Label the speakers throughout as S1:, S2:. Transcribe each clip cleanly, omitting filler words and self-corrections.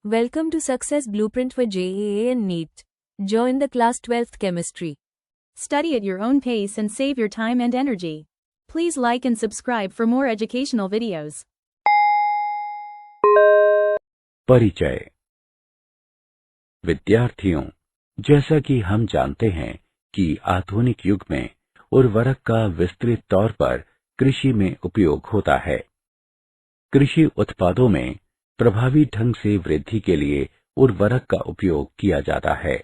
S1: Welcome to Success Blueprint for JEE and NEET. Join the class 12th chemistry.
S2: Study at your own pace and save your time and energy. Please like and subscribe for more educational videos.
S3: परिचय। विद्यार्थियों, जैसा कि हम जानते हैं कि आधुनिक युग में उर्वरक का विस्तृत तौर पर कृषि में उपयोग होता है। कृषि उत्पादों में प्रभावी ढंग से वृद्धि के लिए उर्वरक का उपयोग किया जाता है।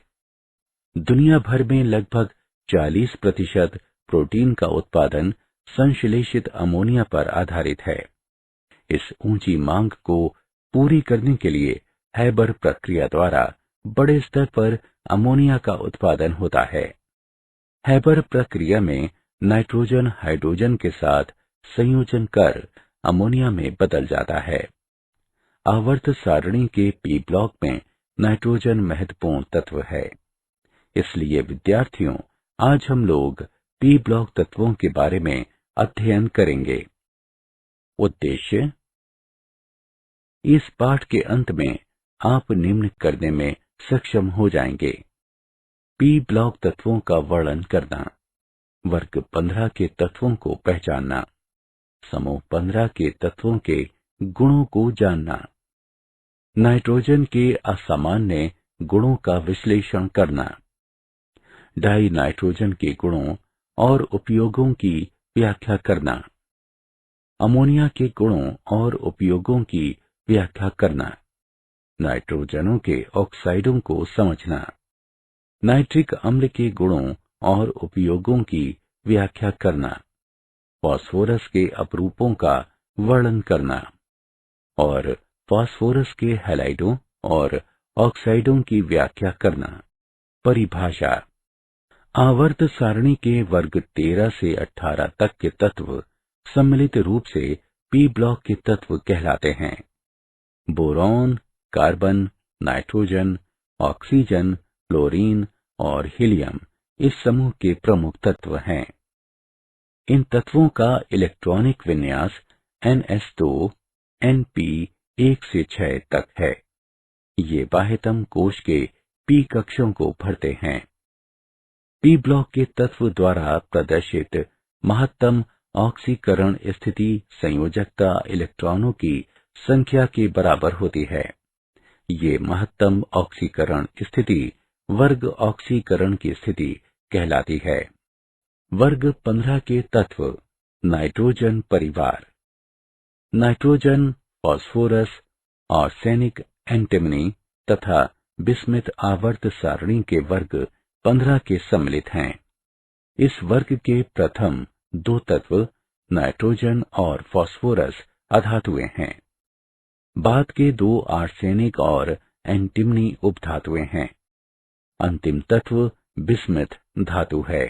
S3: दुनिया भर में लगभग 40% प्रोटीन का उत्पादन संश्लेषित अमोनिया पर आधारित है। इस ऊंची मांग को पूरी करने के लिए हैबर प्रक्रिया द्वारा बड़े स्तर पर अमोनिया का उत्पादन होता है। हैबर प्रक्रिया में नाइट्रोजन हाइड्रोजन के साथ संयोजन कर अमोनिया में बदल जाता है। आवर्त सारणी के पी ब्लॉक में नाइट्रोजन महत्वपूर्ण तत्व है। इसलिए विद्यार्थियों, आज हम लोग पी ब्लॉक तत्वों के बारे में अध्ययन करेंगे। उद्देश्य: इस पाठ के अंत में आप निम्न करने में सक्षम हो जाएंगे। पी ब्लॉक तत्वों का वर्णन करना, वर्ग 15 के तत्वों को पहचानना, समूह 15 के तत्वों के गुणों को जानना, नाइट्रोजन के असामान्य गुणों का विश्लेषण करना, डाई नाइट्रोजन के गुणों और उपयोगों की व्याख्या करना, अमोनिया के गुणों और उपयोगों की व्याख्या करना, नाइट्रोजनों के ऑक्साइडों को समझना, नाइट्रिक अम्ल के गुणों और उपयोगों की व्याख्या करना, फास्फोरस के अपरूपों का वर्णन करना और फास्फोरस के हैलाइडों और ऑक्साइडों की व्याख्या करना। परिभाषा: आवर्त सारणी के वर्ग 13 से 18 तक के तत्व सम्मिलित रूप से पी ब्लॉक के तत्व कहलाते हैं। Boron, carbon, nitrogen, oxygen, chlorine और हीलियम इस समूह के प्रमुख तत्व हैं। इन तत्वों का इलेक्ट्रॉनिक विन्यास ns2 np1 से 6 तक है। ये बाह्यतम कोश के पी कक्षों को भरते हैं। पी ब्लॉक के तत्व द्वारा प्रदर्शित महत्तम ऑक्सीकरण स्थिति संयोजकता इलेक्ट्रॉनों की संख्या के बराबर होती है। ये महत्तम ऑक्सीकरण स्थिति वर्ग ऑक्सीकरण की स्थिति कहलाती है। वर्ग 15 के तत्व नाइट्रोजन परिवार: नाइट्रोजन, फास्फोरस, आर्सेनिक, एंटिमनी तथा बिस्मिथ आवर्त सारणी के वर्ग 15 के सम्मिलित हैं। इस वर्ग के प्रथम 2 तत्व नाइट्रोजन और फास्फोरस अधातुएं हैं। बाद के 2 आर्सेनिक और एंटिमनी उपधातुएं हैं। अंतिम तत्व बिस्मिथ धातु है।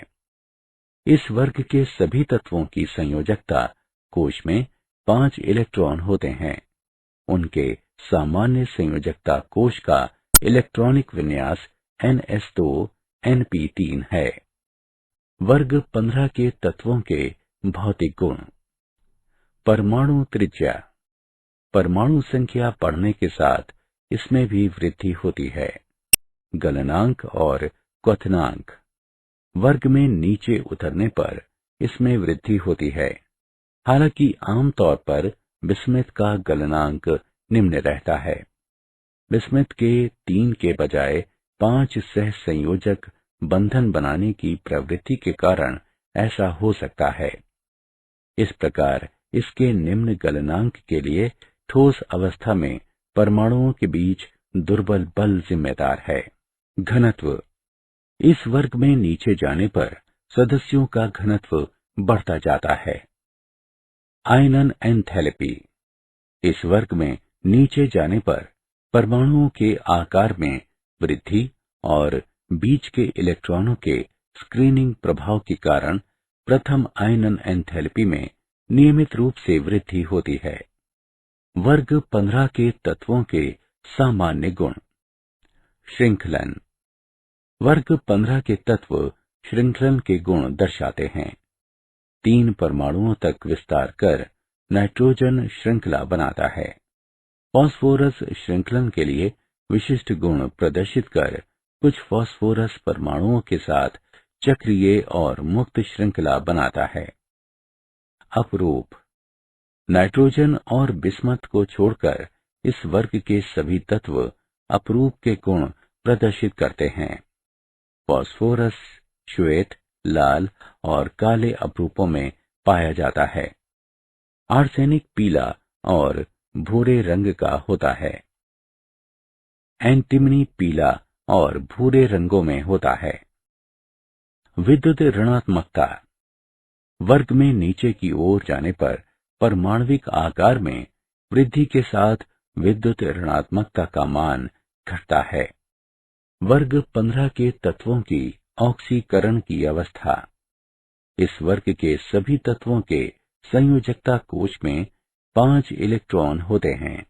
S3: इस वर्ग के सभी तत्वों की संयोजकता कोश में 5 इलेक्ट्रॉन होते हैं। उनके सामान्य संयोजकता कोश का इलेक्ट्रॉनिक विन्यास ns2 np3 है। वर्ग 15 के तत्वों के भौतिक गुण: परमाणु त्रिज्या: परमाणु संख्या बढ़ने के साथ इसमें भी वृद्धि होती है। गलनांक और क्वथनांक: वर्ग में नीचे उतरने पर इसमें वृद्धि होती है। हालांकि आमतौर पर बिस्मिथ का गलनांक निम्न रहता है। बिस्मिथ के 3 के बजाय 5 सहसंयोजक बंधन बनाने की प्रवृत्ति के कारण ऐसा हो सकता है। इस प्रकार इसके निम्न गलनांक के लिए ठोस अवस्था में परमाणुओं के बीच दुर्बल बल जिम्मेदार है। घनत्व: इस वर्ग में नीचे जाने पर सदस्यों का घनत्व बढ़ता जाता है। आयनन एंथैल्पी: इस वर्ग में नीचे जाने पर परमाणुओं के आकार में वृद्धि और बीच के इलेक्ट्रॉनों के स्क्रीनिंग प्रभाव के कारण प्रथम आयनन एंथैल्पी में नियमित रूप से वृद्धि होती है। वर्ग 15 के तत्वों के सामान्य गुण: श्रृंखलन: वर्ग 15 के तत्व श्रृंखलन के गुण दर्शाते हैं। 3 परमाणुओं तक विस्तार कर नाइट्रोजन श्रृंखला बनाता है। फास्फोरस श्रृंखलन के लिए विशिष्ट गुण प्रदर्शित कर कुछ फास्फोरस परमाणुओं के साथ चक्रीय और मुक्त श्रृंखला बनाता है। अपरूप। नाइट्रोजन और बिस्मथ को छोड़कर इस वर्ग के सभी तत्व अपरूप के गुण प्रदर्शित करते हैं। फास्फोरस श्वेत, लाल और काले अपरूपों में पाया जाता है। आर्सेनिक पीला और भूरे रंग का होता है। एंटीमनी पीला और भूरे रंगों में होता है। विद्युत ऋणात्मकता। वर्ग में नीचे की ओर जाने पर परमाणविक आकार में वृद्धि के साथ विद्युत ऋणात्मकता का मान घटता है। वर्ग 15 के तत्वों की ऑक्सीकरण की अवस्था। इस वर्ग के सभी तत्वों के संयोजकता कोश में 5 इलेक्ट्रॉन होते हैं।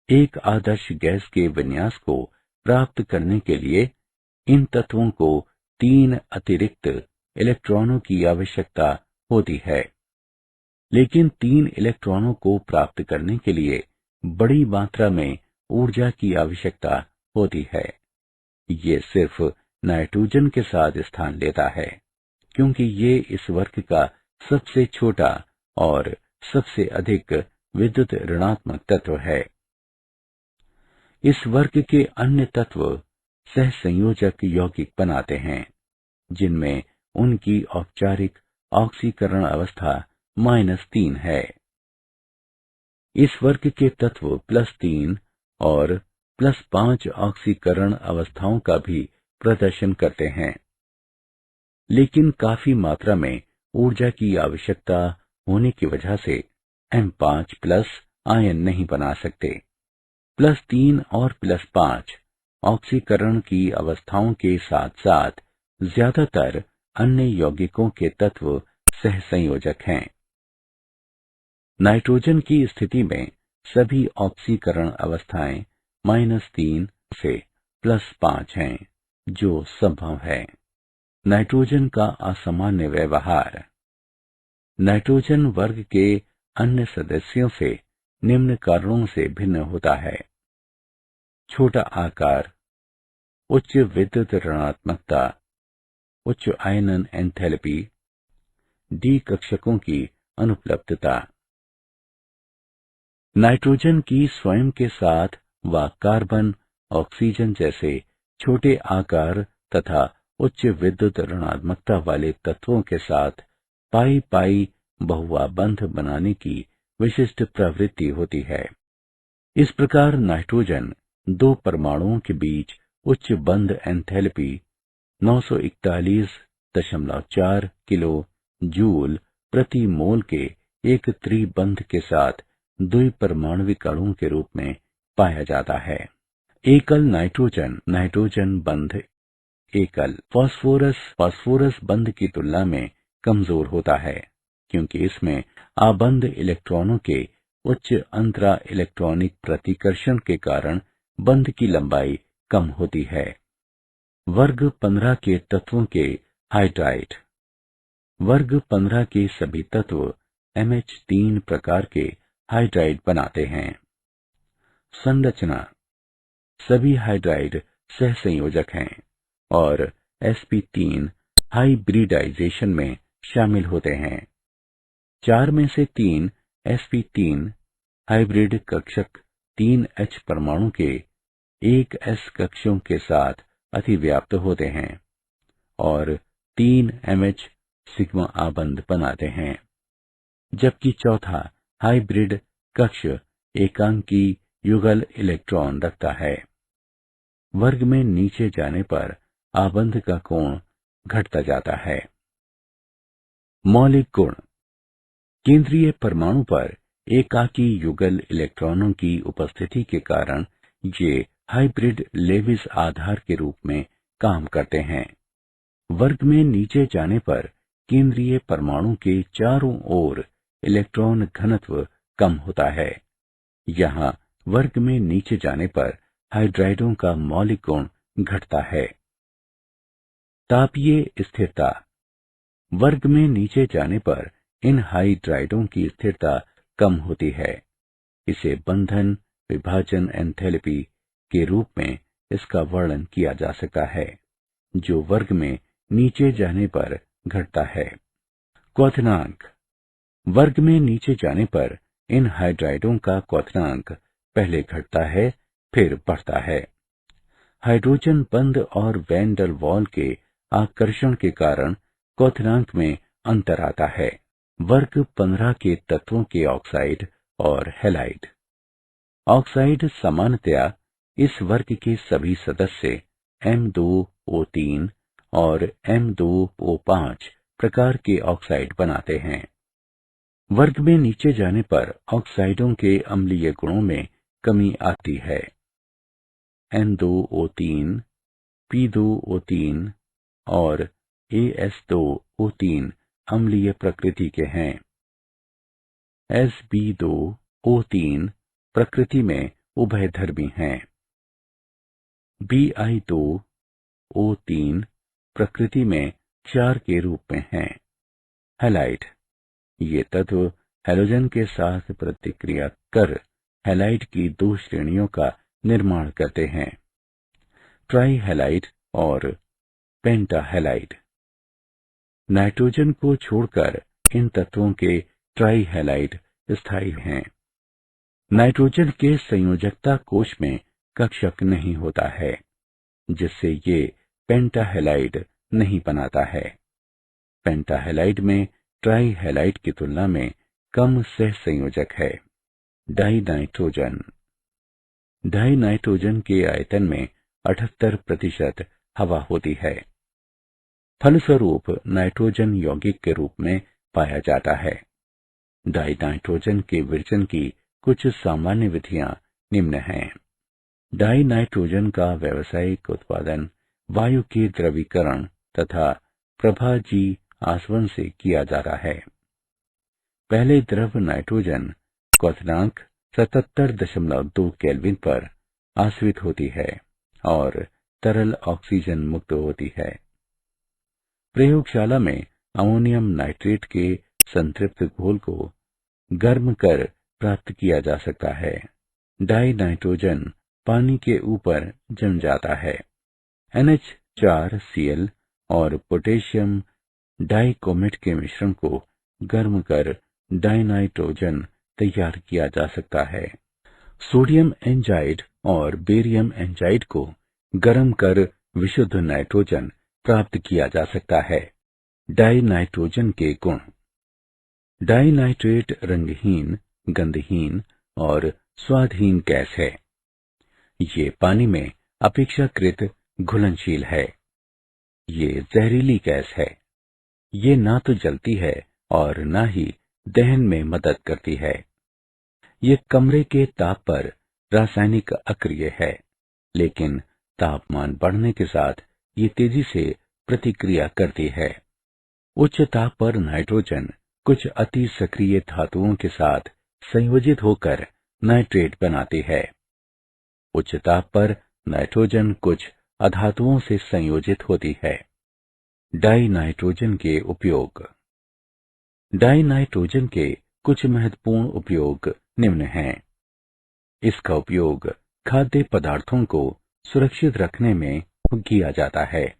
S3: एक आदर्श गैस के विन्यास को प्राप्त करने के लिए इन तत्वों को 3 अतिरिक्त इलेक्ट्रॉनों की आवश्यकता होती है, लेकिन 3 इलेक्ट्रॉनों को प्राप्त करने के लिए बड़ी मात्रा में ऊर्जा की आवश्यकता होती है। ये सिर्फ नाइट्रोजन के साथ स्थान लेता है, क्योंकि ये इस वर्ग का सबसे छोटा और सबसे अधिक विद्युत ऋणात्मक तत्व है। इस वर्ग के अन्य तत्व सहसंयोजक यौगिक बनाते हैं, जिनमें उनकी औपचारिक ऑक्सीकरण अवस्था -3 है। इस वर्ग के तत्व +3 और +5 ऑक्सीकरण अवस्थाओं का भी प्रदर्शन करते हैं, लेकिन काफी मात्रा में ऊर्जा की आवश्यकता होने की वजह से M5+ आयन नहीं बना सकते। +3 और +5 ऑक्सीकरण की अवस्थाओं के साथ साथ ज्यादातर अन्य यौगिकों के तत्व सहसंयोजक हैं। नाइट्रोजन की स्थिति में सभी ऑक्सीकरण अवस्थाएं -3 से +5 हैं, जो संभव है। नाइट्रोजन का असामान्य व्यवहार। नाइट्रोजन वर्ग के अन्य सदस्यों से निम्न कारणों से भिन्न होता है। छोटा आकार, उच्च विद्युत ऋणात्मकता, उच्च आयनन एंथैल्पी, डी कक्षकों की अनुपलब्धता। नाइट्रोजन की स्वयं के साथ व कार्बन, ऑक्सीजन जैसे छोटे आकार तथा उच्च विद्युत ऋणात्मकता वाले तत्वों के साथ पाई बहुआ बंध बनाने की विशिष्ट प्रवृत्ति होती है। इस प्रकार नाइट्रोजन 2 परमाणुओं के बीच उच्च बंध एंथैल्पी 941.4 किलो जूल प्रति मोल के एक त्रिबंध के साथ द्विपरमाणविक अणुओं के रूप में पाया जाता है। एकल नाइट्रोजन बंध एकल फास्फोरस बंध की तुलना में कमजोर होता है, क्योंकि इसमें आबंध इलेक्ट्रॉनों के उच्च अंतरा इलेक्ट्रॉनिक प्रतिकर्षण के कारण बंध की लंबाई कम होती है। वर्ग 15 के तत्वों के हाइड्राइड। वर्ग 15 के सभी तत्व MH3 प्रकार के हाइड्राइड बनाते हैं। संरचना। सभी हाइड्राइड सहसंयोजक हैं और sp3 हाइब्रिडाइजेशन में शामिल होते हैं। 4 में से 3 sp3 हाइब्रिड कक्षक 3H परमाणु के 1s कक्षों के साथ अतिव्याप्त होते हैं और 3MH सिग्मा आबंध बनाते हैं, जबकि चौथा हाइब्रिड कक्ष एकांकी युगल इलेक्ट्रॉन रखता है। वर्ग में नीचे जाने पर आबंध का कोण घटता जाता है। मौलिक गुण। केंद्रीय परमाणु पर एकाकी युगल इलेक्ट्रॉनों की उपस्थिति के कारण ये हाइब्रिड लेविस आधार के रूप में काम करते हैं। वर्ग में नीचे जाने पर केंद्रीय परमाणु के चारों ओर इलेक्ट्रॉन घनत्व कम होता है। यहाँ वर्ग में नीचे जाने पर हाइड्राइडों का मौलिक गुण घटता है। तापीय स्थिरता। वर्ग में नीचे जाने पर इन हाइड्राइडों की स्थिरता कम होती है। इसे बंधन विभाजन एंथैल्पी के रूप में इसका वर्णन किया जा सकता है, जो वर्ग में नीचे जाने पर घटता है। क्वथनांक। वर्ग में नीचे जाने पर इन हाइड्राइडों का क्वथनांक पहले घटता है, फिर बढ़ता है। हाइड्रोजन बंध और वैन डर वाल के आकर्षण के कारण क्वथनांक में अंतर आता है। वर्ग 15 के तत्वों के ऑक्साइड और हैलाइड। ऑक्साइड सामान्यतया इस वर्ग के सभी सदस्य M2O3 और M2O5 प्रकार के ऑक्साइड बनाते हैं। वर्ग में नीचे जाने पर ऑक्साइडों के अम्लीय गुणों में कमी आती है। N2O3, P2O3 और AS2O3 अम्लीय प्रकृति के हैं। Sb2O3 प्रकृति में उभयधर्मी हैं। Bi2O3 प्रकृति में क्षार के रूप में हैं। हैलाइड। ये तत्व हैलोजन के साथ प्रतिक्रिया कर हैलाइड की 2 श्रेणियों का निर्माण करते हैं, ट्राईहैलाइड और पेंटाहैलाइड। नाइट्रोजन को छोड़कर इन तत्वों के ट्राईहैलाइड स्थायी हैं। नाइट्रोजन के संयोजकता कोश में कक्षक नहीं होता है, जिससे ये पेंटाहैलाइड नहीं बनाता है। पेंटाहैलाइड में ट्राईहैलाइड की तुलना में कम सहसंयोजक है। डाइनाइट्रोजन। डाइनाइट्रोजन के आयतन में 78% हवा होती है। फलस्वरूप नाइट्रोजन यौगिक के रूप में पाया जाता है। डाइनाइट्रोजन के विरजन की कुछ सामान्य विधियां निम्न हैं। डाइनाइट्रोजन का व्यावसायिक उत्पादन वायु के द्रवीकरण तथा प्रभाजी आसवन से किया जाता है। पहले द्रव नाइट्रोजन क्वथनांक 77.2 केल्विन पर आश्रित होती है और तरल ऑक्सीजन मुक्त होती है। प्रयोगशाला में अमोनियम नाइट्रेट के संतृप्त घोल को गर्म कर प्राप्त किया जा सकता है। डाइनाइट्रोजन पानी के ऊपर जम जाता है। NH4Cl और पोटेशियम डाइक्रोमेट के मिश्रण को गर्म कर डाइनाइट्रोजन तैयार किया जा सकता है। सोडियम एंजाइड और बेरियम एंजाइड को गर्म कर विशुद्ध नाइट्रोजन प्राप्त किया जा सकता है। डाइनाइट्रोजन के गुण। डाइनाइट्रेट रंगहीन, गंधहीन और स्वादहीन गैस है। ये पानी में अपेक्षाकृत घुलनशील है। ये जहरीली गैस है। ये ना तो जलती है और ना ही दहन में मदद करती है। ये कमरे के ताप पर रासायनिक अक्रिय है, लेकिन तापमान बढ़ने के साथ ये तेजी से प्रतिक्रिया करती है। उच्च ताप पर नाइट्रोजन कुछ अति सक्रिय धातुओं के साथ संयोजित होकर नाइट्रेट बनाती है। उच्च ताप पर नाइट्रोजन कुछ अधातुओं से संयोजित होती है। डाइनाइट्रोजन के उपयोग। डाइनाइट्रोजन के कुछ महत्वपूर्ण उपयोग निम्न हैं। इसका उपयोग खाद्य पदार्थों को सुरक्षित रखने में किया जाता है।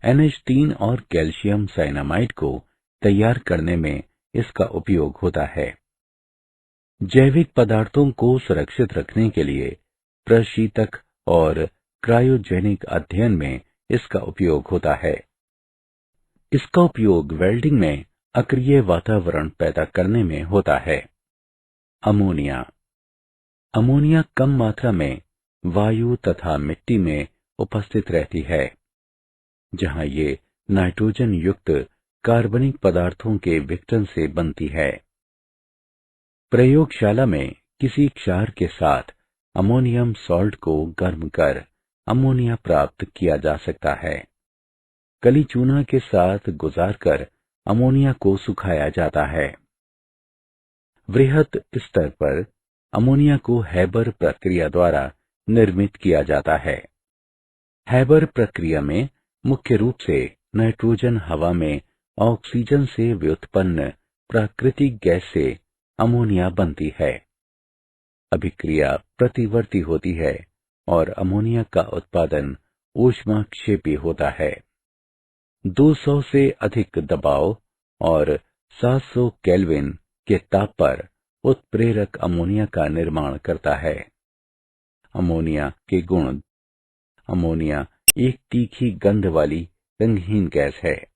S3: NH3 और कैल्शियम साइनामाइड को तैयार करने में इसका उपयोग होता है। जैविक पदार्थों को सुरक्षित रखने के लिए प्रशीतक और क्रायोजेनिक अध्ययन में इसका उपयोग होता है। इसका उपयोग वेल्डिंग में अक्रिय वातावरण पैदा करने में होता है। अमोनिया। अमोनिया कम मात्रा में वायु तथा मिट्टी में उपस्थित रहती है, जहां ये नाइट्रोजन युक्त कार्बनिक पदार्थों के विघटन से बनती है। प्रयोगशाला में किसी क्षार के साथ अमोनियम सॉल्ट को गर्म कर अमोनिया प्राप्त किया जा सकता है। कली चूना के साथ गुजारकर अमोनिया को सुखाया जाता है। वृहत स्तर पर अमोनिया को हैबर प्रक्रिया द्वारा निर्मित किया जाता है। हैबर प्रक्रिया में मुख्य रूप से नाइट्रोजन हवा में ऑक्सीजन से व्युत्पन्न प्राकृतिक गैस से अमोनिया बनती है। अभिक्रिया प्रतिवर्ती होती है और अमोनिया का उत्पादन ऊष्माक्षेपी होता है। 200 से अधिक दबाव और 700 केल्विन के ताप पर उत्प्रेरक अमोनिया का निर्माण करता है। अमोनिया के गुण। अमोनिया एक तीखी गंध वाली रंगहीन गैस है।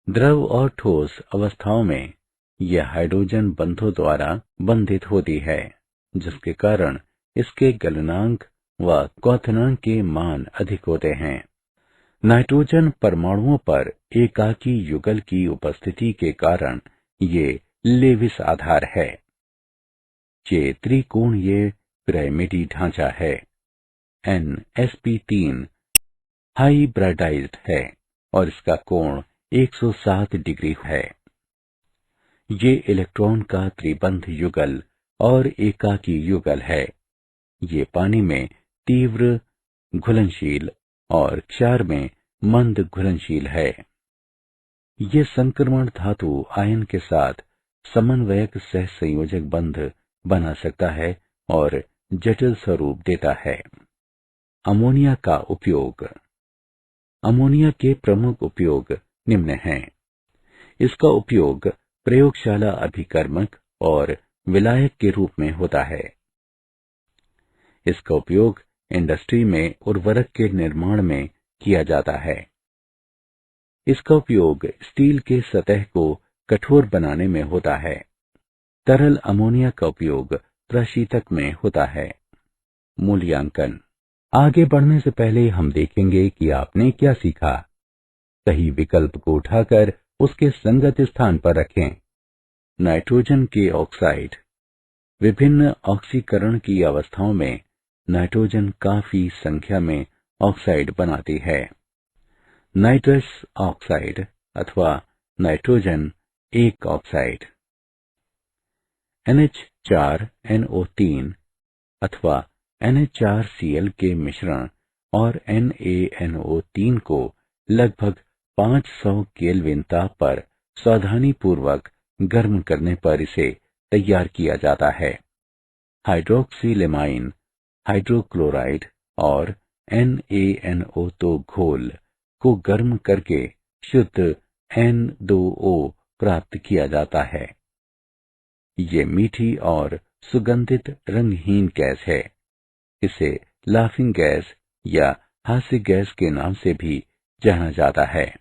S3: द्रव और ठोस अवस्थाओं में यह हाइड्रोजन बंधों द्वारा बंधित होती है, जिसके कारण इसके गलनांक व क्वथनांक के मान अधिक होते हैं। नाइट्रोजन परमाणुओं पर एकाकी युगल की उपस्थिति के कारण ये लेविस आधार है। ये त्रिकोणीय पिरामिडी ढांचा है। sp3 हाइब्रिडाइज्ड है और इसका कोण 107 डिग्री है। ये इलेक्ट्रॉन का त्रिबंध युगल और एकाकी युगल है। ये पानी में तीव्र घुलनशील और क्षार में मंद घुलनशील है। ये संक्रमण धातु आयन के साथ समन्वयक सहसंयोजक बंध बना सकता है और जटिल स्वरूप देता है। अमोनिया का उपयोग। अमोनिया के प्रमुख उपयोग निम्न हैं। इसका उपयोग प्रयोगशाला अभिकर्मक और विलायक के रूप में होता है। इसका उपयोग इंडस्ट्री में उर्वरक के निर्माण में किया जाता है। इसका उपयोग स्टील के सतह को कठोर बनाने में होता है। तरल अमोनिया का उपयोग प्रशीतक में होता है। मूल्यांकन। आगे बढ़ने से पहले हम देखेंगे कि आपने क्या सीखा। सही विकल्प को उठाकर उसके संगत स्थान पर रखें। नाइट्रोजन के ऑक्साइड। विभिन्न ऑक्सीकरण की अवस्थाओं में नाइट्रोजन काफी संख्या में ऑक्साइड बनाती है। नाइट्रस ऑक्साइड अथवा नाइट्रोजन एक ऑक्साइड। NH4NO3 अथवा NH4Cl के मिश्रण और NaNO3 को लगभग 500 केल्विन ताप पर सावधानी पूर्वक गर्म करने पर इसे तैयार किया जाता है। हाइड्रोक्सिलेमाइन, हाइड्रोक्लोराइड और NaNO2 घोल को गर्म करके शुद्ध N2O प्राप्त किया जाता है। ये मीठी और सुगंधित रंगहीन गैस है। इसे लाफिंग गैस या हास्य गैस के नाम से भी जाना जाता है।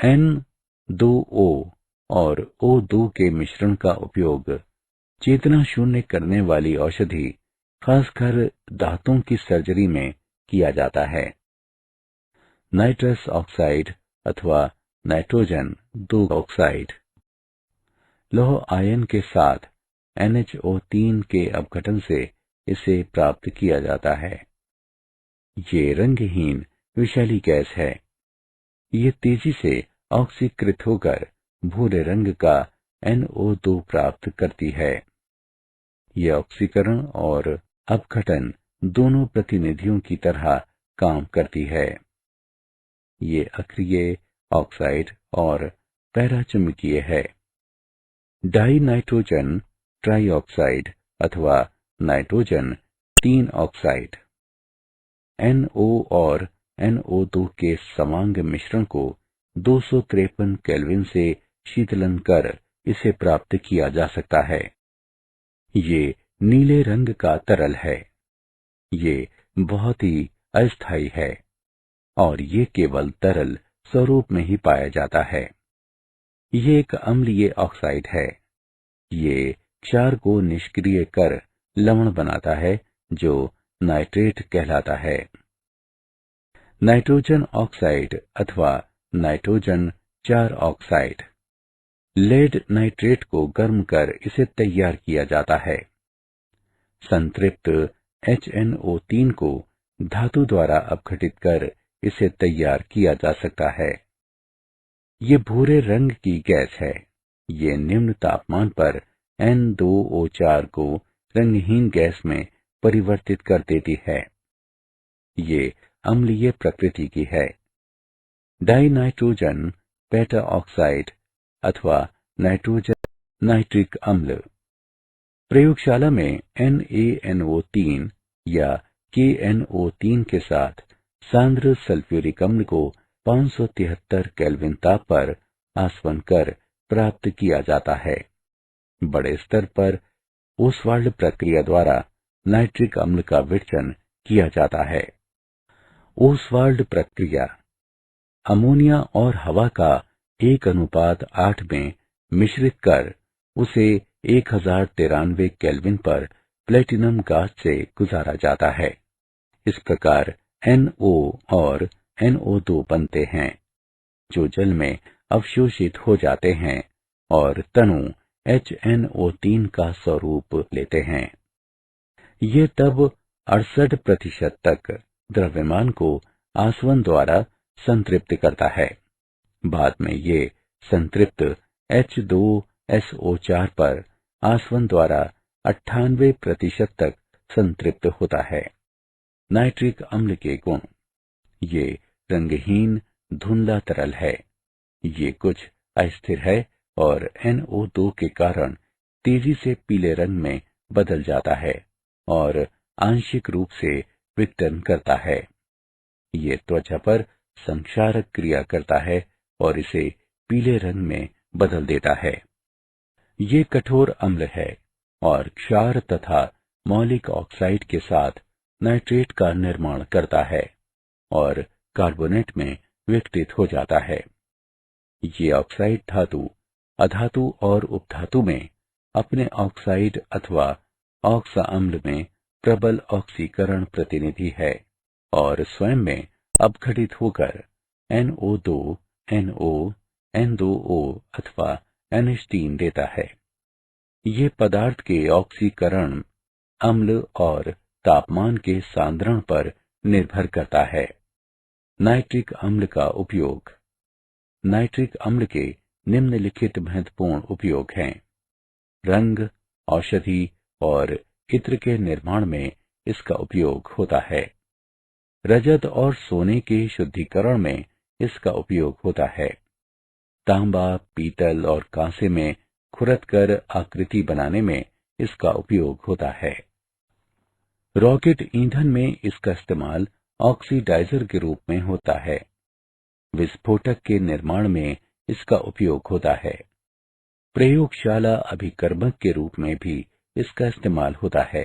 S3: N2O और O2 के मिश्रण का उपयोग चेतना शून्य करने वाली औषधि, खासकर दांतों की सर्जरी में किया जाता है। नाइट्रस ऑक्साइड अथवा नाइट्रोजन 2 ऑक्साइड। लौह आयन के साथ NHO3 के अपघटन से इसे प्राप्त किया जाता है। ये रंगहीन विषैली गैस है। ये तेजी से ऑक्सीकृत होकर भूरे रंग का NO2 प्राप्त करती है। यह ऑक्सीकरण और अपघटन दोनों प्रतिनिधियों की तरह काम करती है। ये अक्रिय, ऑक्साइड और पैराचुंबकीय है। डाई नाइट्रोजन ट्राइऑक्साइड अथवा नाइट्रोजन 3 ऑक्साइड। NO और NO2 के समांग मिश्रण को 253 केल्विन से शीतलन कर इसे प्राप्त किया जा सकता है। ये नीले रंग का तरल है। ये बहुत ही अस्थायी है और ये केवल तरल स्वरूप में ही पाया जाता है। ये एक अम्लीय ऑक्साइड है। ये क्षार को निष्क्रिय कर लवण बनाता है जो नाइट्रेट कहलाता है। नाइट्रोजन ऑक्साइड अथवा नाइट्रोजन 4 ऑक्साइड। लेड नाइट्रेट को गर्म कर इसे तैयार किया जाता है। संतृप्त HNO3 को धातु द्वारा अपघटित कर इसे तैयार किया जा सकता है। ये भूरे रंग की गैस है। ये निम्न तापमान पर N2O4 को रंगहीन गैस में परिवर्तित कर देती है। ये अम्लीय प्रकृति की है। डाइनाइट्रोजन पेंटा ऑक्साइड अथवा नाइट्रोजन नाइट्रिक अम्ल। प्रयोगशाला में NaNO3 या KNO3 के साथ सांद्र सल्फ्यूरिक अम्ल को 573 केल्विन ताप पर आसवन कर प्राप्त किया जाता है। बड़े स्तर पर ओसवाल्ड प्रक्रिया द्वारा नाइट्रिक अम्ल का विघटन किया जाता है। ओसवाल्ड प्रक्रिया अमोनिया और हवा का 1:8 में मिश्रित कर उसे 1093 केल्विन पर प्लेटिनम गाज से गुजारा जाता है। इस प्रकार NO और NO2 बनते हैं, जो जल में अवशोषित हो जाते हैं और तनु HNO3 का स्वरूप लेते हैं। ये तब 68% तक द्रव्यमान को आसवन द्वारा संतृप्त करता है। बाद में ये संतृप्त H2SO4 पर आसवन द्वारा 98% तक संतृप्त होता है। नाइट्रिक अम्ल के गुण: ये रंगहीन धुंधला तरल है, ये कुछ अस्थिर है और NO2 के कारण तेजी से पीले रंग में बदल जाता है और आंशिक रूप से विघटन करता है। ये त्वचा पर संक्षारक क्रिया करता है और इसे पीले रंग में बदल देता है। ये कठोर अम्ल है और क्षार तथा मौलिक ऑक्साइड के साथ नाइट्रेट का निर्माण करता है और कार्बोनेट में विघटित हो जाता है। ये ऑक्साइड धातु, अधातु और उपधातु में अपने ऑक्साइड अथवा ऑक्सा अम्ल में प्रबल ऑक्सीकरण प्रतिनिधि है और स्वयं में अपघटित होकर NO2, NO, N2O अथवा NH3 देता है। ये पदार्थ के ऑक्सीकरण अम्ल और तापमान के सांद्रण पर निर्भर करता है। नाइट्रिक अम्ल का उपयोग: नाइट्रिक अम्ल के निम्नलिखित महत्वपूर्ण उपयोग हैं। रंग, औषधि और इत्र के निर्माण में इसका उपयोग होता है। रजत और सोने के शुद्धिकरण में इसका उपयोग होता है। तांबा, पीतल और कांसे में खुरद कर आकृति बनाने में इसका उपयोग होता है। रॉकेट ईंधन में इसका इस्तेमाल ऑक्सीडाइजर के रूप में होता है। विस्फोटक के निर्माण में इसका उपयोग होता है। प्रयोगशाला अभिकर्मक के रूप में भी इसका इस्तेमाल होता है।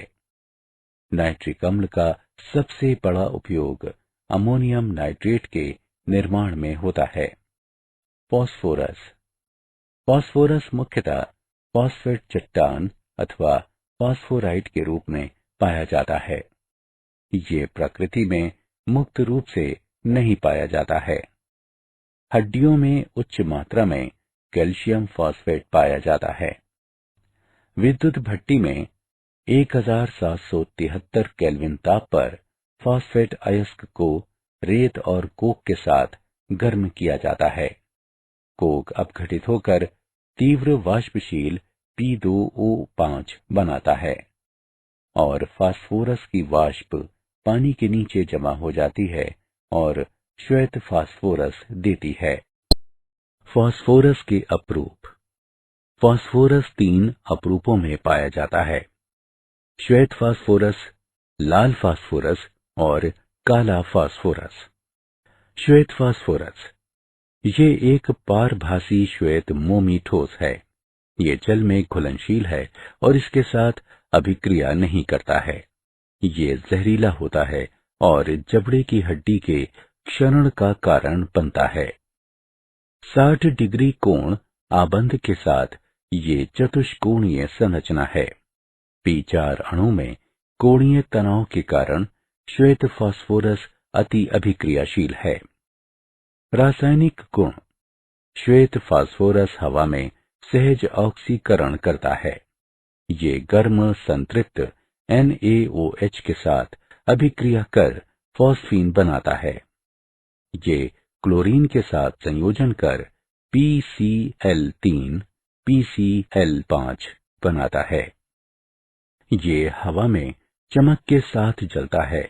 S3: नाइट्रिक अम्ल का सबसे बड़ा उपयोग अमोनियम नाइट्रेट के निर्माण में होता है। फास्फोरस: फास्फोरस मुख्यतः फास्फेट चट्टान अथवा फास्फोराइट के रूप में पाया जाता है। ये प्रकृति में मुक्त रूप से नहीं पाया जाता है। हड्डियों में उच्च मात्रा में कैल्शियम फॉस्फेट पाया जाता है। विद्युत भट्टी में 1773 केल्विन ताप पर फॉस्फेट अयस्क को रेत और कोक के साथ गर्म किया जाता है। कोक अपघटित होकर तीव्र वाष्पशील P2O5 बनाता है और फास्फोरस की वाष्प पानी के नीचे जमा हो जाती है और श्वेत फास्फोरस देती है। फास्फोरस के अपरूप: फास्फोरस 3 अपरूपों में पाया जाता है: श्वेत फास्फोरस, लाल फास्फोरस और काला फास्फोरस। श्वेत फास्फोरस: ये एक पारभासी श्वेत मोमी ठोस है। ये जल में घुलनशील है और इसके साथ अभिक्रिया नहीं करता है। ये जहरीला होता है और जबड़े की हड्डी के क्षरण का कारण बनता है। 60 डिग्री कोण आबंध के साथ ये चतुष्कोणीय संरचना है। P4 अणु में कोणीय तनाव के कारण श्वेत फास्फोरस अति अभिक्रियाशील है। रासायनिक गुण: श्वेत फास्फोरस हवा में सहज ऑक्सीकरण करता है। ये गर्म संतृप्त NaOH के साथ अभिक्रिया कर फॉस्फीन बनाता है। ये क्लोरीन के साथ संयोजन कर PCl3 PCl5 बनाता है। ये हवा में चमक के साथ जलता है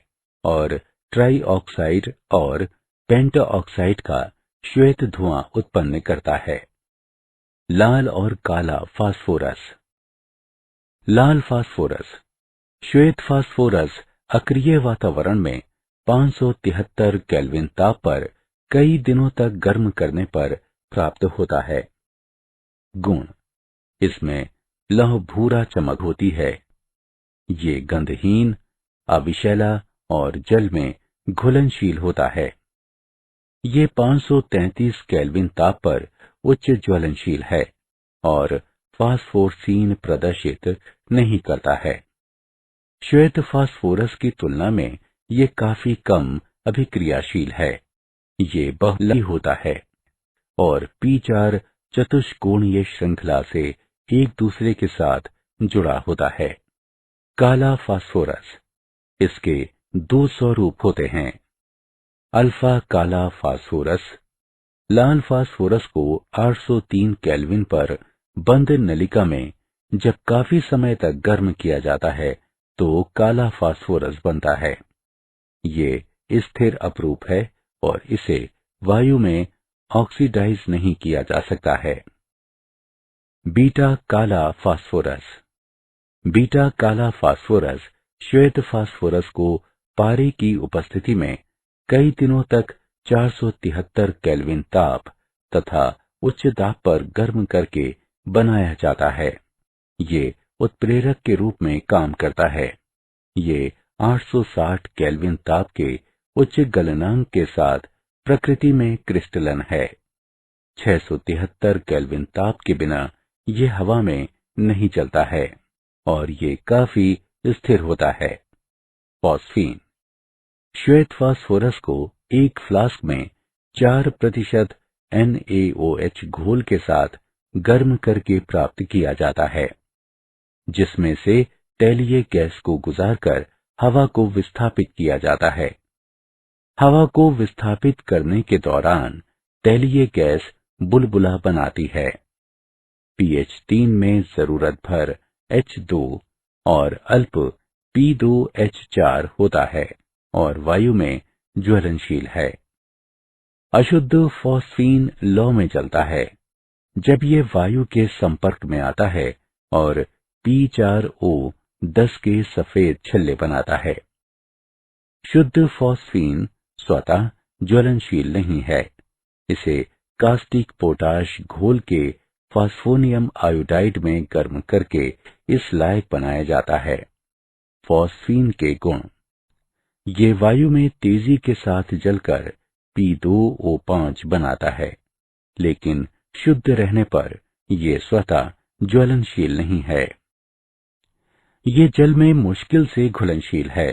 S3: और ट्राई ऑक्साइड और पेंटा ऑक्साइड का श्वेत धुआं उत्पन्न करता है। लाल और काला फास्फोरस: लाल फास्फोरस। श्वेत फास्फोरस अक्रिय वातावरण में 573 केल्विन ताप पर कई दिनों तक गर्म करने पर प्राप्त होता है। गुण: इसमें लौह भूरा चमक होती है। ये गंधहीन, अविशैला और जल में घुलनशील होता है। ये 533 केल्विन ताप पर उच्च ज्वलनशील है और फास्फोरसीन प्रदर्शित नहीं करता है। श्वेत फास्फोरस की तुलना में ये काफी कम अभिक्रियाशील है। ये बहुलही होता है और P4 चतुष्कोणीय श्रृंखला से एक दूसरे के साथ जुड़ा होता है। काला फास्फोरस। इसके दो स्वरूप होते हैं। अल्फा काला फास्फोरस। लाल फास्फोरस को 803 केल्विन पर बंद नलिका में जब काफी समय तक गर्म किया जाता है तो काला फास्फोरस बनता है। ये स्थिर अपरूप है और इसे वायु में ऑक्सीडाइज नहीं किया जा सकता है। बीटा काला फास्फोरस। बीटा काला फास्फोरस श्वेत फास्फोरस को पारे की उपस्थिति में कई दिनों तक 473 केल्विन ताप तथा उच्च दाब पर गर्म करके बनाया जाता है। ये उत्प्रेरक के रूप में काम करता है। ये 860 केल्विन ताप के उच्च गलनांक के साथ प्रकृति में क्रिस्टलन है। 673 केल्विन ताप के बिना ये हवा में नहीं चलता है और ये काफी स्थिर होता है। फॉस्फीन। श्वेत फास्फोरस को एक फ्लास्क में 4% NaOH घोल के साथ गर्म करके प्राप्त किया जाता है, जिसमें से तैलीय गैस को गुजारकर हवा को विस्थापित किया जाता है। हवा को विस्थापित करने के दौरान तैलीय गैस बुलबुला बनाती है। pH 3 में जरूरत भर H2 और अल्प P2H4 होता है और वायु में ज्वलनशील है। अशुद्ध फॉस्फीन लौ में जलता है जब ये वायु के संपर्क में आता है और P4O10 के सफेद छल्ले बनाता है। शुद्ध फॉस्फीन स्वतः ज्वलनशील नहीं है। इसे कास्टिक पोटाश घोल के फास्फोनियम आयोडाइड में गर्म करके इस लायक बनाया जाता है। फॉस्फीन के गुण: ये वायु में तेजी के साथ जलकर P2O5 बनाता है, लेकिन शुद्ध रहने पर ये स्वतः ज्वलनशील नहीं है। ये जल में मुश्किल से घुलनशील है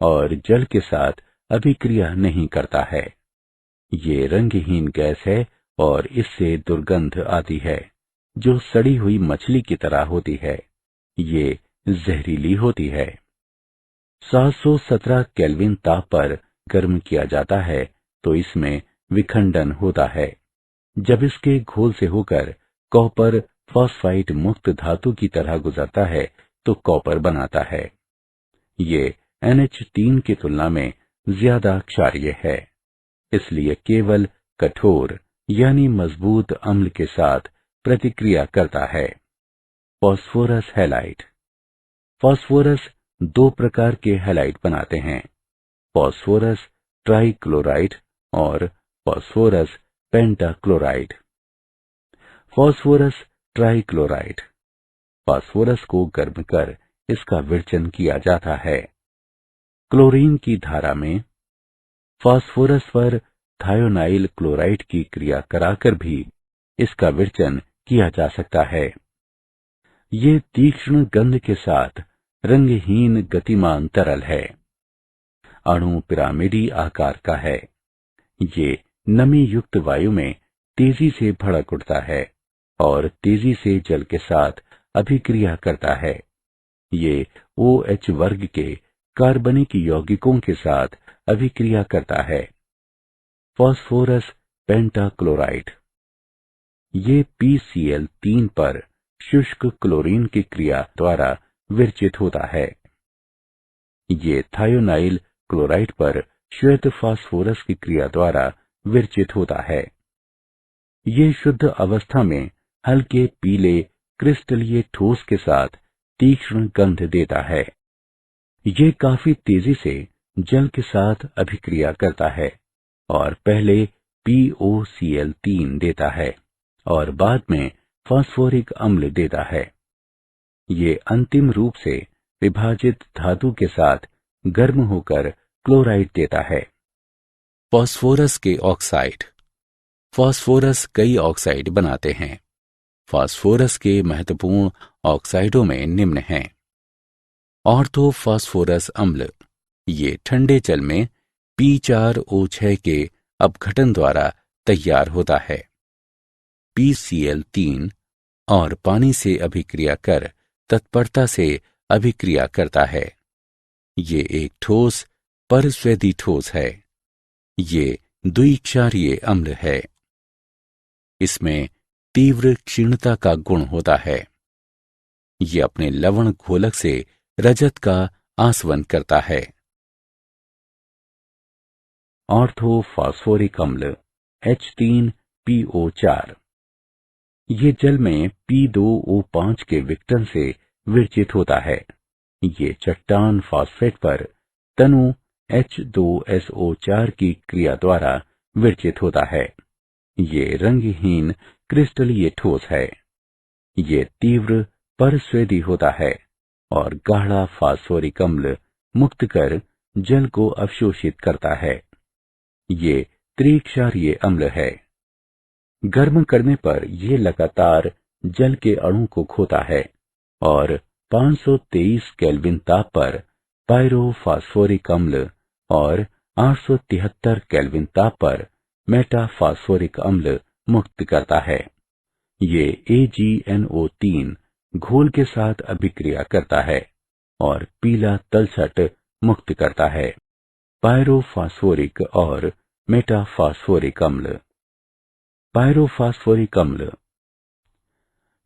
S3: और जल के साथ अभिक्रिया नहीं करता है। ये रंगहीन गैस है और इससे दुर्गंध आती है जो सड़ी हुई मछली की तरह होती है। ये जहरीली होती है। 717 केल्विन ताप पर गर्म किया जाता है तो इसमें विखंडन होता है। जब इसके घोल से होकर कॉपर फॉस्फाइड मुक्त धातु की तरह गुजरता है तो कॉपर बनाता है। ये NH3 की तुलना में ज्यादा क्षारीय है, इसलिए केवल कठोर यानी मजबूत अम्ल के साथ प्रतिक्रिया करता है। Phosphorus halide. फॉस्फोरस दो प्रकार के हैलाइड बनाते हैं, फॉस्फोरस ट्राइक्लोराइड और phosphorus pentachloride. Phosphorus trichloride. Phosphorus को गर्म कर इसका विरचन किया जाता है। क्लोरीन की धारा में फॉस्फोरस पर थायोनाइल क्लोराइड की क्रिया कराकर भी इसका विरचन किया जा सकता है। ये तीक्ष्ण गंध के साथ रंगहीन गतिमान तरल है। अणु पिरामिडी आकार का है। ये नमी युक्त वायु में तेजी से भड़क उठता है और तेजी से जल के साथ अभिक्रिया करता है। ये OH वर्ग के कार्बनिक यौगिकों के साथ अभिक्रिया करता है। Phosphorus pentachloride. ये PCl3 पर शुष्क क्लोरीन की क्रिया द्वारा विरचित होता है। ये थायोनाइल क्लोराइड पर श्वेत फास्फोरस की क्रिया द्वारा विरचित होता है। ये शुद्ध अवस्था में हल्के पीले क्रिस्टलीय ठोस के साथ तीक्ष्ण गंध देता है। ये काफी तेजी से जल के साथ अभिक्रिया करता है और पहले POCl3 देता है और बाद में फास्फोरिक अम्ल देता है। ये अंतिम रूप से विभाजित धातु के साथ गर्म होकर क्लोराइड देता है। फास्फोरस के ऑक्साइड। फास्फोरस कई ऑक्साइड बनाते हैं। फास्फोरस के महत्वपूर्ण ऑक्साइडों में निम्न हैं। ऑर्थोफॉस्फोरस अम्ल, ये ठंडे जल में P4O6 के अपघटन द्वारा तैयार होता है। PCl3 और पानी से अभिक्रिया कर तत्परता से अभिक्रिया करता है। ये एक ठोस परस्वैदी ठोस है। ये द्विक्षारीय अम्ल है। इसमें तीव्र क्षीणता का गुण होता है। ये अपने लवण घोलक से रजत का आसवन करता है। ऑर्थोफॉस्फोरिक अम्ल H3PO4, ये जल में P2O5 के विघटन से विरचित होता है। ये चट्टान फॉस्फेट पर तनु H2SO4 की क्रिया द्वारा विरचित होता है। ये रंगहीन क्रिस्टलीय ठोस है। ये तीव्र परस्वैदी होता है और गाढ़ा फास्फोरिक अम्ल मुक्त कर जल को अवशोषित करता है। ये त्रिक्षारीय अम्ल है। गर्म करने पर यह लगातार जल के अणु को खोता है और 523 केल्विन ताप पर पायरोफॉस्फोरिक अम्ल और 873 केल्विन ताप पर मेटाफॉस्फोरिक अम्ल मुक्त करता है। ये AgNO3 घोल के साथ अभिक्रिया करता है और पीला तलछट मुक्त करता है। पायरोफॉस्फोरिक और मेटाफॉस्फोरिक अम्ल। पायरोफॉस्फोरिक अम्ल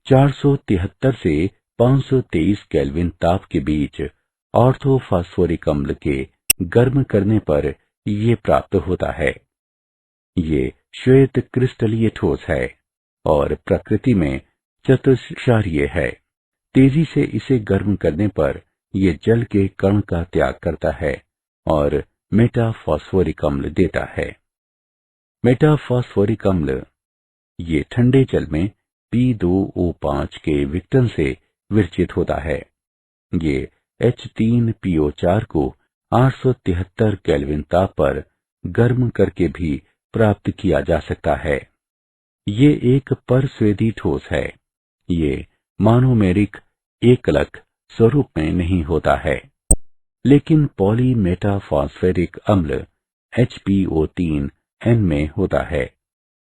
S3: 473 से 523 केल्विन ताप के बीच ऑर्थोफॉस्फोरिक अम्ल के गर्म करने पर ये प्राप्त होता है। ये श्वेत क्रिस्टलीय ठोस है और प्रकृति में चतुष्क्षारीय है। तेजी से इसे गर्म करने पर यह जल के कण का त्याग करता है और मेटाफॉस्फोरिक अम्ल देता है। मेटाफॉस्फोरिक अम्ल, ये ठंडे जल में P2O5 के विघटन से विरचित होता है। ये H3PO4 को 873 केल्विन ताप पर गर्म करके भी प्राप्त किया जा सकता है। ये एक परस्वैदी ठोस है। ये मोनोमेरिक एकलक स्वरूप में नहीं होता है, लेकिन पॉलीमेटाफॉस्फेरिक अम्ल HPO3N में होता है।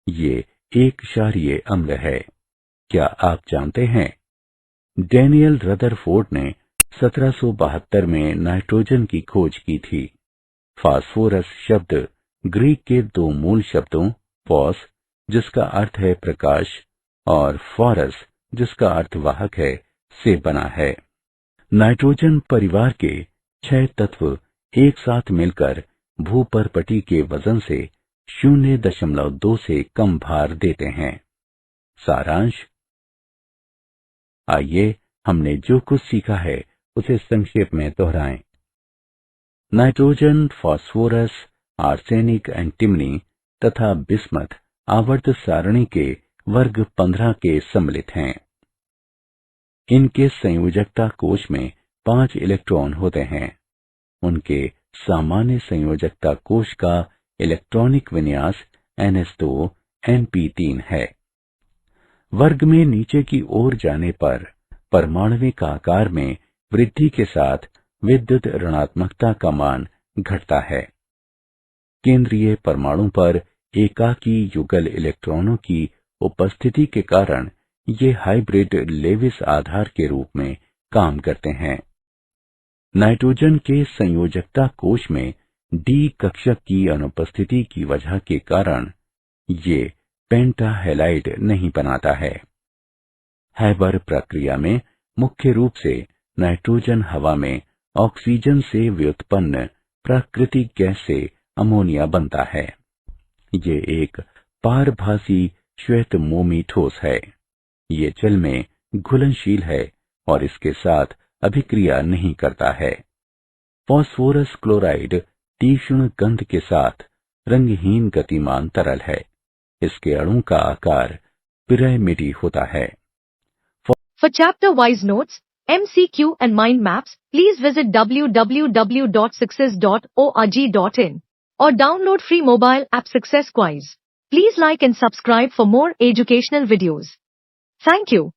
S3: ये एक क्षारीय अम्ल है। क्या आप जानते हैं, डैनियल रदरफोर्ड ने 1772 में नाइट्रोजन की खोज की थी। फास्फोरस शब्द ग्रीक के दो मूल शब्दों फॉस, जिसका अर्थ है प्रकाश, और फॉरस, जिसका अर्थ वाहक है, से बना है। नाइट्रोजन परिवार के 6 तत्व एक साथ मिलकर भूपर्पटी के वजन से 0.2 से कम भार देते हैं। सारांश। आइए हमने जो कुछ सीखा है उसे संक्षेप में दोहराएं। नाइट्रोजन, फास्फोरस, आर्सेनिक, एंटीमनी तथा बिस्मथ आवर्त सारणी के वर्ग 15 के सम्मिलित हैं। इनके संयोजकता कोश में 5 इलेक्ट्रॉन होते हैं। उनके सामान्य संयोजकता कोश का इलेक्ट्रॉनिक विन्यास NS2 Np3 है। वर्ग में नीचे की ओर जाने पर परमाणविक आकार में वृद्धि के साथ विद्युत ऋणात्मकता का मान घटता है। केंद्रीय परमाणु पर एकाकी युगल इलेक्ट्रॉनों की उपस्थिति के कारण ये हाइब्रिड लेविस आधार के रूप में काम करते हैं। नाइट्रोजन के संयोजकता कोश में D कक्षक की अनुपस्थिति की वजह के कारण ये पेंटाहेलाइड नहीं बनाता है। हैबर प्रक्रिया में मुख्य रूप से नाइट्रोजन हवा में ऑक्सीजन से व्युत्पन्न प्राकृतिक गैस से अमोनिया बनता है। ये एक पारभासी श्वेत मोमी ठोस है। ये जल में घुलनशील है और इसके साथ अभिक्रिया नहीं करता है। फास्फोरस क्लोराइड तीक्ष्ण गंध के साथ रंगहीन गतिमान तरल है। इसके अणु का आकार पिरामिडी होता है।
S4: For chapter-wise notes, MCQ and mind maps, please visit www.success.org.in or download free mobile app Success Quiz. Please like and subscribe for more educational videos. Thank you.